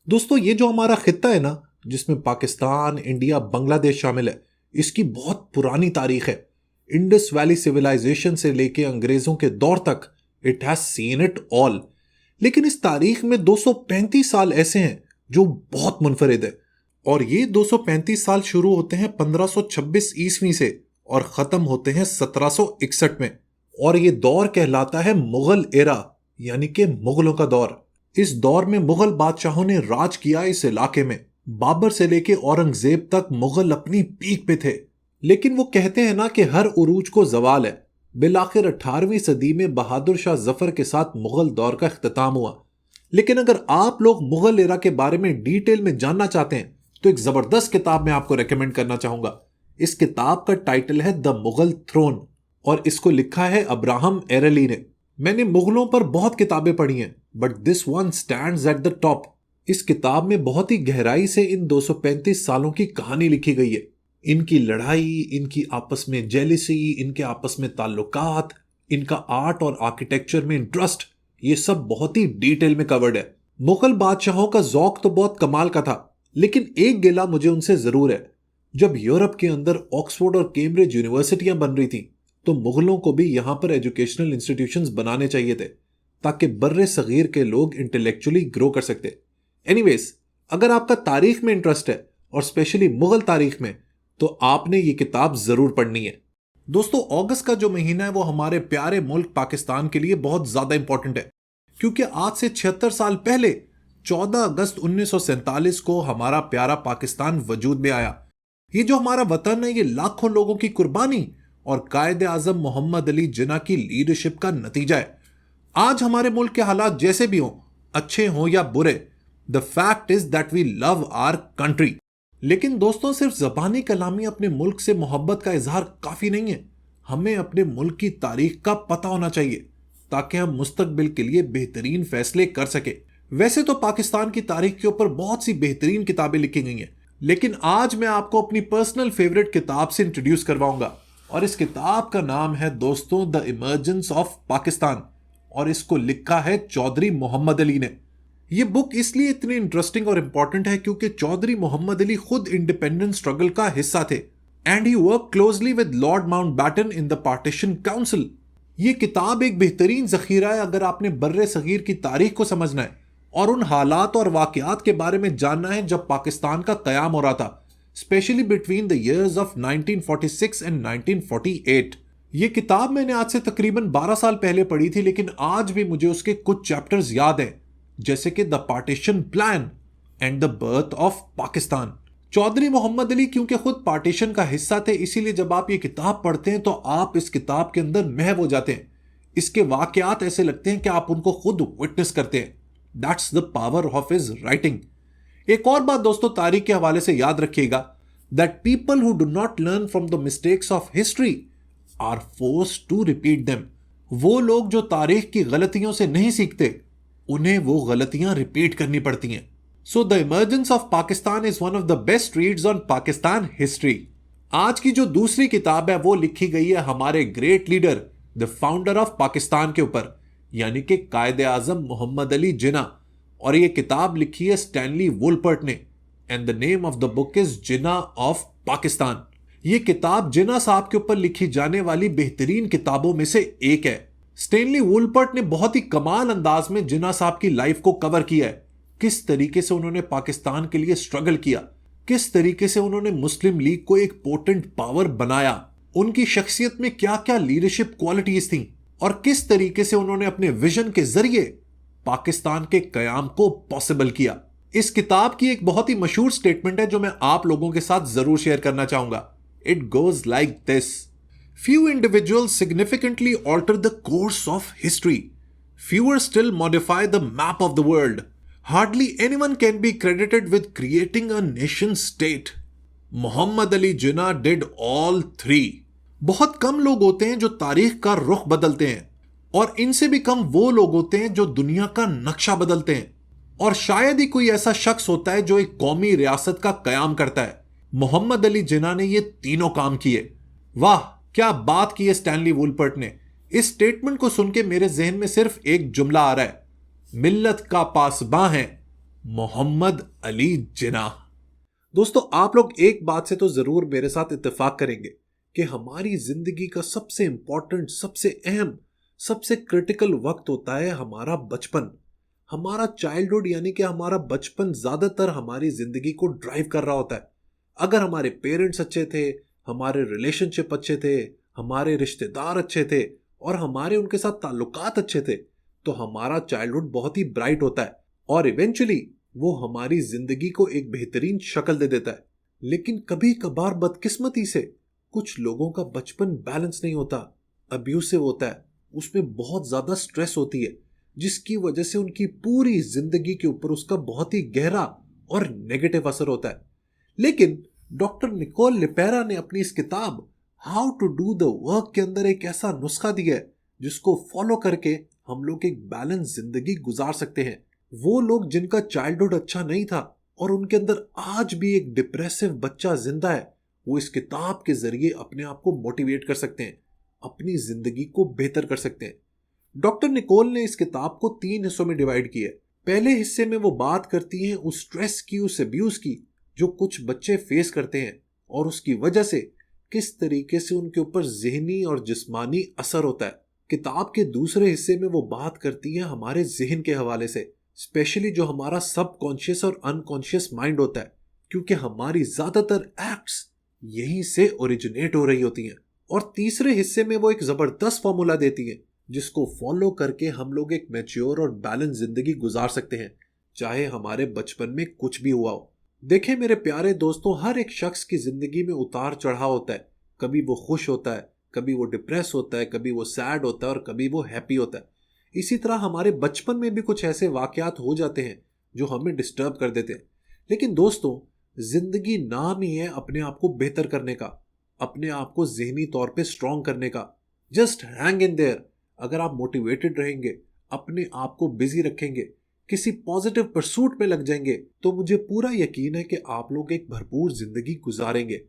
दोस्तों ये जो हमारा खित्ता है ना, जिसमें पाकिस्तान, इंडिया, बांग्लादेश शामिल है, इसकी बहुत पुरानी तारीख है। इंडस वैली सिविलाइजेशन से लेके अंग्रेजों के दौर तक it has seen it all. लेकिन इस तारीख में 235 साल ऐसे हैं जो बहुत मुनफरिद है। और ये 235 साल शुरू होते हैं 1526 ईस्वी से और खत्म होते हैं 1761 में। और ये दौर कहलाता है मुगल एरा, यानी कि मुगलों का दौर। इस दौर में मुगल बादशाहों ने राज किया इस इलाके में। बाबर से लेके औरंगजेब तक मुगल अपनी पीक पे थे। लेकिन वो कहते हैं ना कि हर उरूज को जवाल है। बिलाखिर 18वीं सदी में बहादुर शाह जफर के साथ मुगल दौर का इख्तिताम हुआ। लेकिन अगर आप लोग मुगल एरा के बारे में डिटेल में जानना चाहते हैं तो एक जबरदस्त किताब मैं आपको रेकमेंड करना चाहूंगा। इस किताब का टाइटल है द मुगल थ्रोन और इसको लिखा है अब्राहम एरली ने। मैंने मुगलों पर बहुत किताबें पढ़ी हैं, but this one stands at the top. इस किताब में बहुत ही गहराई से इन 235 सालों की कहानी लिखी गई है। इनकी लड़ाई, इनकी आपस में जेलिसी, इनके आपस में ताल्लुकात, इनका आर्ट और आर्किटेक्चर में इंटरेस्ट, ये सब बहुत ही डिटेल में कवर्ड है। मुगल बादशाहों का जौक तो बहुत कमाल का था, लेकिन एक गिला मुझे उनसे जरूर है। जब यूरोप के अंदर ऑक्सफोर्ड और कैम्ब्रिज यूनिवर्सिटियां बन रही थी तो मुगलों को भी यहां पर एजुकेशनल इंस्टीट्यूशंस बनाने चाहिए थे ताकि बर्रे सगीर के लोग इंटेलेक्चुअली ग्रो कर सकते। एनीवेज, अगर आपका तारीख में इंटरेस्ट है और स्पेशली मुगल तारीख में, तो आपने ये किताब जरूर पढ़नी है। दोस्तों, अगस्त का जो महीना है वो हमारे प्यारे मुल्क पाकिस्तान के लिए बहुत ज्यादा इंपॉर्टेंट है, क्योंकि आज से 76 साल पहले 14 अगस्त 1947 को हमारा प्यारा पाकिस्तान वजूद में आया। ये जो हमारा वतन है, ये लाखों लोगों की कुर्बानी और कायदे आजम मोहम्मद अली जिन्ना की लीडरशिप का नतीजा है। आज हमारे मुल्क के हालात जैसे भी हों, अच्छे हों या बुरे, the fact is that we love our country. लेकिन दोस्तों, सिर्फ जबानी कलामी अपने मुल्क से मोहब्बत का इजहार काफी नहीं है। हमें अपने मुल्क की तारीख का पता होना चाहिए ताकि हम मुस्तकबिल के लिए बेहतरीन फैसले कर सके। वैसे तो पाकिस्तान की तारीख के ऊपर बहुत सी बेहतरीन किताबें लिखी गई हैं, लेकिन आज मैं आपको अपनी पर्सनल फेवरेट किताब से इंट्रोड्यूस करवाऊंगा। और इस किताब का नाम है दोस्तों द इमर्जेंस ऑफ पाकिस्तान और इसको लिखा है चौधरी मोहम्मद अली ने। यह बुक इसलिए इतनी इंटरेस्टिंग और इंपॉर्टेंट है क्योंकि चौधरी मोहम्मद अली खुद इंडिपेंडेंस स्ट्रगल का हिस्सा थे and he work closely with Lord Mountbatten in the partition council. यह किताब एक बेहतरीन जखीरा है अगर आपने बर्रे सगीर की तारीख को समझना है और उन हालात और वाकयात के बारे में जानना है जब पाकिस्तान का कयाम हो रहा था, specially between the years of 1946 and 1948। ये किताब मैंने आज से तकरीबन 12 साल पहले पढ़ी थी, लेकिन आज भी मुझे उसके कुछ चैप्टर्स याद हैं, जैसे कि the partition plan and the birth of Pakistan. Chaudhry Mohammad Ali क्योंकि खुद पार्टीशन का हिस्सा थे, इसीलिए जब आप ये किताब पढ़ते हैं तो आप इस किताब के अंदर महव हो जाते हैं। इसके वाकयात ऐसे लगते हैं कि आप उनको खुद विटनेस करते हैं। That's the power of his writing. एक और बात दोस्तों, तारीख के हवाले से याद रखिएगा that people who do not learn from the mistakes of history are forced to repeat them. वो लोग जो तारीख की गलतियों से नहीं सीखते, उन्हें वो गलतियां रिपीट करनी पड़ती हैं। So the emergence of Pakistan is one of the best reads on Pakistan history. आज की जो दूसरी किताब है वो लिखी गई है हमारे great leader, the founder of Pakistan के ऊपर, यानी कि कायदे आजम मोहम्मद अली जिन्ना। और ये किताब लिखी है स्टैनली वुलपर्ट ने and the name of the book is Jinnah of Pakistan. ये किताब जिन्ना साहब के ऊपर लिखी जाने वाली बेहतरीन किताबों में से एक है। स्टैनली वुलपर्ट ने बहुत ही कमाल अंदाज में जिन्ना साहब की लाइफ को कवर किया है। किस तरीके से उन्होंने पाकिस्तान के लिए स्ट्रगल किया, किस तरीके से उन्होंने मुस्लिम लीग को एक पोटेंट पावर बनाया, उनकी शख्सियत में क्या क्या लीडरशिप क्वालिटीज थी और किस तरीके से उन्होंने अपने विजन के जरिए पाकिस्तान के कयाम को पॉसिबल किया। इस किताब की एक बहुत ही मशहूर स्टेटमेंट है जो मैं आप लोगों के साथ जरूर शेयर करना चाहूंगा। It goes like this: few individuals significantly alter the course of history, fewer still modify the map of the world, hardly anyone can be credited with creating a nation state. Mohammad Ali Jinnah did all three. बहुत कम लोग होते हैं जो तारीख का रुख बदलते हैं और इनसे भी कम वो लोग होते हैं जो दुनिया का नक्शा बदलते हैं। और शायद ही कोई ऐसा शख्स होता है जो एक कौमी रियासत का कयाम करता है। मोहम्मद अली जिन्ना ने ये तीनों काम किए। वाह, क्या बात की है स्टैनली वुलपर्ट ने। इस स्टेटमेंट को सुन के मेरे जहन में सिर्फ एक जुमला आ रहा है: मिल्लत का पासबां है मोहम्मद अली जिन्ना। दोस्तों, आप लोग एक बात से तो जरूर मेरे साथ इत्तेफाक करेंगे कि हमारी जिंदगी का सबसे इंपॉर्टेंट, सबसे अहम, सबसे क्रिटिकल वक्त होता है हमारा बचपन, हमारा चाइल्डहुड, यानी कि हमारा बचपन ज्यादातर हमारी जिंदगी को ड्राइव कर रहा होता है। अगर हमारे पेरेंट्स अच्छे थे, हमारे रिलेशनशिप अच्छे थे, हमारे रिश्तेदार अच्छे थे और हमारे उनके साथ ताल्लुकात अच्छे थे, तो हमारा चाइल्डहुड बहुत ही ब्राइट होता है और इवेंचुअली वो हमारी जिंदगी को एक बेहतरीन शक्ल दे देता है। लेकिन कभी कभार बदकिस्मती से कुछ लोगों का बचपन बैलेंस नहीं होता, अब्यूसिव होता है, उसमें बहुत ज्यादा स्ट्रेस होती है, जिसकी वजह से उनकी पूरी जिंदगी के ऊपर उसका बहुत ही गहरा और नेगेटिव असर होता है। लेकिन डॉक्टर निकोल लिपेरा ने अपनी इस किताब how to do the work के अंदर एक ऐसा नुस्खा दिया है जिसको फॉलो करके हम लोग एक बैलेंस जिंदगी गुजार सकते हैं। वो लोग जिनका चाइल्डहुड अच्छा नहीं था और उनके अंदर आज भी एक डिप्रेसिव बच्चा जिंदा है, वो इस किताब के जरिए अपने आप को मोटिवेट कर सकते हैं, अपनी जिंदगी को बेहतर कर सकते हैं। डॉक्टर निकोल ने इस किताब को 3 हिस्सों में डिवाइड किया है। पहले हिस्से में वो बात करती हैं उस स्ट्रेस की, उस अब्यूज की जो कुछ बच्चे फेस करते हैं और उसकी वजह से किस तरीके से उनके ऊपर ज़हनी और जिस्मानी असर होता है। किताब के दूसरे हिस्से में वो बात करती है हमारे जहन के हवाले से, स्पेशली जो हमारा सबकॉन्शियस और अनकॉन्शियस माइंड होता है, क्योंकि हमारी ज्यादातर एक्ट्स यहीं से ओरिजिनेट हो रही होती हैं। और तीसरे हिस्से में वो एक जबरदस्त फॉर्मूला देती है जिसको फॉलो करके हम लोग एक मैच्योर और बैलेंस जिंदगी गुजार सकते हैं, चाहे हमारे बचपन में कुछ भी हुआ हो। देखें मेरे प्यारे दोस्तों, हर एक शख्स की जिंदगी में उतार चढ़ाव होता है। कभी वो खुश होता है, कभी वो डिप्रेस होता है, कभी वो सैड होता है और कभी वो हैप्पी होता है। इसी तरह हमारे बचपन में भी कुछ ऐसे वाकयात हो जाते हैं जो हमें डिस्टर्ब कर देते हैं। लेकिन दोस्तों, जिंदगी नाम ही है अपने आप को बेहतर करने का, अपने आप को ज़हनी तौर पे स्ट्रांग करने का। Just hang in their. अगर आप मोटिवेटेड रहेंगे, अपने आप को बिजी रखेंगे, किसी पॉजिटिव परसूट में लग जाएंगे, तो मुझे पूरा यकीन है कि आप लोग एक भरपूर जिंदगी गुजारेंगे।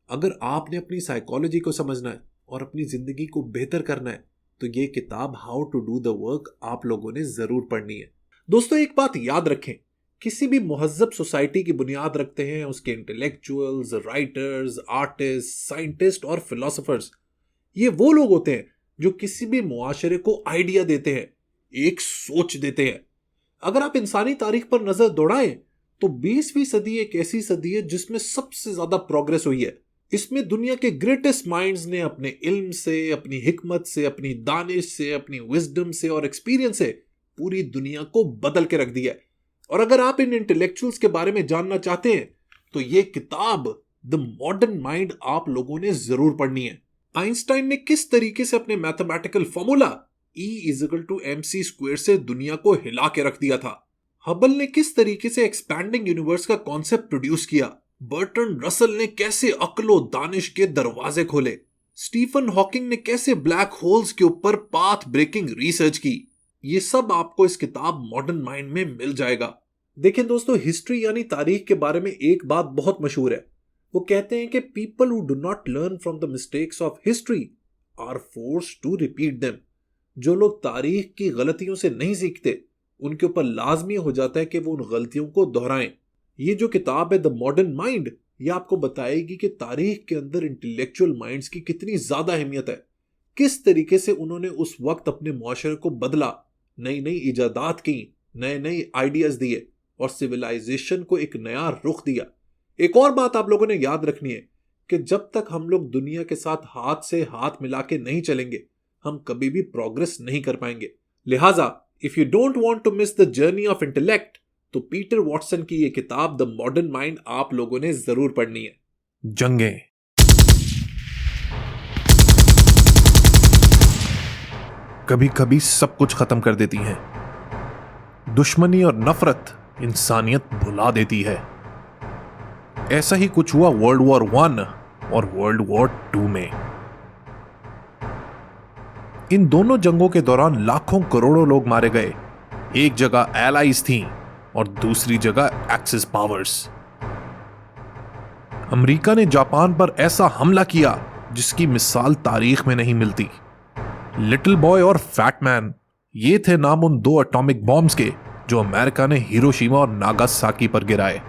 अगर आपने अपनी साइकोलॉजी को समझना है और अपनी जिंदगी को बेहतर करना है, तो ये किताब how to do the work आप लोगों ने जरूर पढ़नी है। दोस्तों, एक बात याद रखें, किसी भी मुहज्जब सोसाइटी की बुनियाद रखते हैं उसके इंटेलेक्चुअल्स, राइटर्स, आर्टिस्ट, साइंटिस्ट और फिलोसोफर्स। ये वो लोग होते हैं जो किसी भी मुआशरे को आइडिया देते हैं, एक सोच देते हैं। अगर आप इंसानी तारीख पर नजर दौड़ाएं तो 20वीं सदी एक ऐसी सदी है जिसमें सबसे ज्यादा प्रोग्रेस हुई है। इसमें दुनिया के ग्रेटेस्ट माइंड्स ने अपने इल्म से, अपनी हिकमत से, अपनी दानिश से, अपनी विजडम से और एक्सपीरियंस से पूरी दुनिया को बदल के रख दिया है। और अगर आप इन इंटेलेक्चुअल्स के बारे में जानना चाहते हैं तो ये किताब द मॉडर्न माइंड आप लोगों ने जरूर पढ़नी है। आइंस्टाइन ने किस तरीके से अपने मैथमेटिकल फॉर्मूला E=mc² से दुनिया को हिला के रख दिया था। हबल ने किस तरीके से एक्सपैंडिंग यूनिवर्स का कॉन्सेप्ट प्रोड्यूस किया। बर्टन रसल ने कैसे अक्लो दानिश के दरवाजे खोले। स्टीफन हॉकिंग ने कैसे ब्लैक होल्स के ऊपर पाथ ब्रेकिंग रिसर्च की। ये सब आपको इस किताब मॉडर्न माइंड में मिल जाएगा। देखें दोस्तों, हिस्ट्री यानी तारीख के बारे में एक बात बहुत मशहूर है। वो कहते हैं कि people who do not learn from the mistakes of history are forced to repeat them. जो लोग तारीख की गलतियों से नहीं सीखते, उनके ऊपर लाजमी हो जाता है कि वो उन गलतियों को दोहराएं। ये जो किताब है द मॉडर्न माइंड, ये आपको बताएगी कि तारीख के अंदर इंटेलेक्चुअल माइंड्स की कितनी ज्यादा अहमियत है, किस तरीके से उन्होंने उस वक्त अपने मुआशरे को बदला, नई नई इजादात की, नए नए आइडियाज दिए और सिविलाइजेशन को एक नया रुख दिया। एक और बात आप लोगों ने याद रखनी है कि जब तक हम लोग दुनिया के साथ हाथ से हाथ मिला के नहीं चलेंगे, हम कभी भी प्रोग्रेस नहीं कर पाएंगे। लिहाजा if you don't want to miss the journey of intellect, तो पीटर वॉटसन की ये किताब द मॉडर्न माइंड आप लोगों ने जरूर पढ़नी है। जंगें कभी कभी सब कुछ खत्म कर देती हैं। दुश्मनी और नफरत इंसानियत भुला देती है। ऐसा ही कुछ हुआ वर्ल्ड वॉर 1 और वर्ल्ड वॉर 2 में। इन दोनों जंगों के दौरान लाखों करोड़ों लोग मारे गए। एक जगह एलाइज थीं और दूसरी जगह एक्सिस पावर्स। अमेरिका ने जापान पर ऐसा हमला किया जिसकी मिसाल तारीख में नहीं मिलती। लिटिल बॉय और फैट मैन, ये थे नाम उन 2 एटॉमिक बॉम्ब्स के जो अमेरिका ने हिरोशिमा और नागासाकी पर गिराए।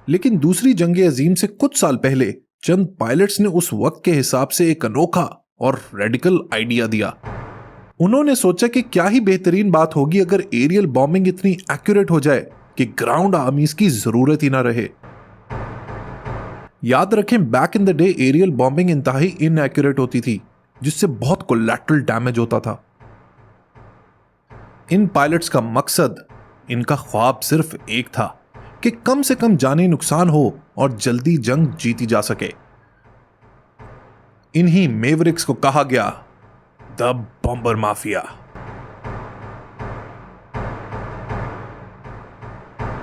लेकिन दूसरी जंग अजीम से कुछ साल पहले चंद पायलट्स ने उस वक्त के हिसाब से एक अनोखा और रेडिकल आइडिया दिया। उन्होंने सोचा कि क्या ही बेहतरीन बात होगी अगर एरियल बॉम्बिंग इतनी एक्यूरेट हो जाए कि ग्राउंड आर्मीज की जरूरत ही ना रहे। याद रखें, back in the day aerial bombing इंतहाई इनएक्यूरेट होती थी, जिससे बहुत कोलैटरल डैमेज होता था। इन पायलट्स का मकसद, इनका ख्वाब सिर्फ एक था कि कम से कम जानी नुकसान हो और जल्दी जंग जीती जा सके। इन्हीं मेवरिक्स को कहा गया द बॉम्बर माफिया।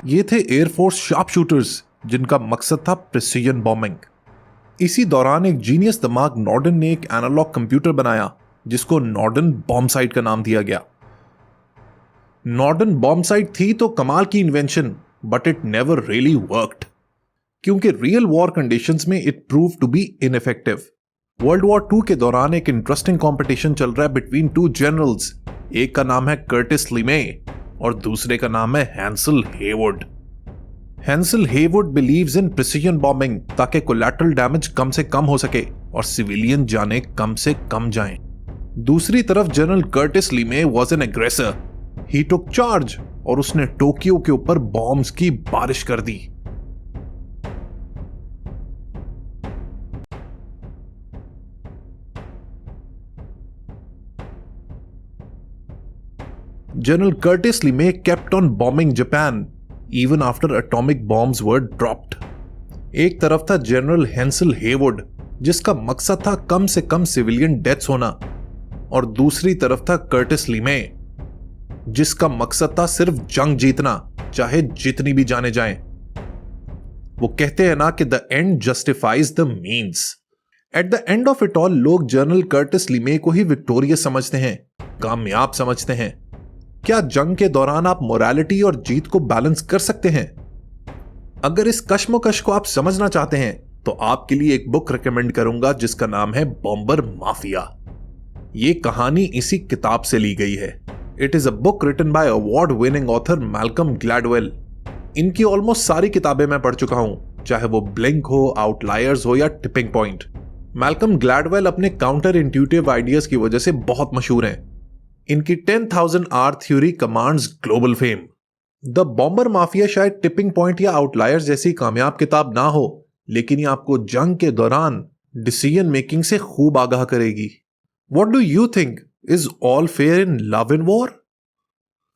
ये थे एयरफोर्स शार्प शूटर्स जिनका मकसद था प्रिसीजन बॉम्बिंग। इसी दौरान एक जीनियस दिमाग नॉर्डन ने एक एनालॉग कंप्यूटर बनाया जिसको नॉर्डन बॉम्बसाइट का नाम दिया गया। नॉर्डन बॉम्बसाइट थी तो कमाल की invention, but it never really worked, क्योंकि रियल वॉर कंडीशंस में it prove to be ineffective. World war II के दौरान एक इंटरेस्टिंग कंपटीशन चल रहा है बिटवीन टू जनरल्स। एक का नाम है कर्टिस लीमे और दूसरे का नाम है Hansel Heywood. Hansel Heywood believes in precision bombing ताकि कोलैटरल डैमेज कम से कम हो सके और सिविलियन जाने कम से कम जाएं। दूसरी तरफ general Curtis LeMay was an aggressor. He took charge और उसने टोक्यो के ऊपर बॉम्ब्स की बारिश कर दी। General Curtis LeMay kept on bombing Japan even after atomic bombs were dropped. एक तरफ था जनरल हैंसल हेवुड जिसका मकसद था कम से कम सिविलियन डेथ्स होना, और दूसरी तरफ था कर्टिस लीमे जिसका मकसद था सिर्फ जंग जीतना, चाहे जितनी भी जाने जाएं। वो कहते हैं ना कि the end justifies the means. At the end of it all लोग जनरल कर्टिस लीमे को ही विक्टोरियस समझते हैं, कामयाब समझते हैं। क्या जंग के दौरान आप मोरालिटी और जीत को बैलेंस कर सकते हैं? अगर इस कश्मकश को आप समझना चाहते हैं तो आपके लिए एक बुक रिकमेंड करूंगा जिसका नाम है बॉम्बर माफिया। ये कहानी इसी किताब से ली गई है। It is a book written by award winning author Malcolm Gladwell. इनकी ऑलमोस्ट सारी किताबें मैं पढ़ चुका हूं, चाहे वो ब्लिंक हो, आउटलायर्स हो या टिपिंग पॉइंट। मैल्कम ग्लैडवेल अपने काउंटर इंट्यूटिव आइडियाज की वजह से बहुत मशहूर हैं। इनकी 10,000 hour theory commands global fame. The bomber mafia शायद टिपिंग पॉइंट या आउटलायर्स जैसी कामयाब किताब ना हो, लेकिन ये आपको जंग के दौरान डिसीजन मेकिंग से खूब आगाह करेगी। What do you think? Is all fair in love in war?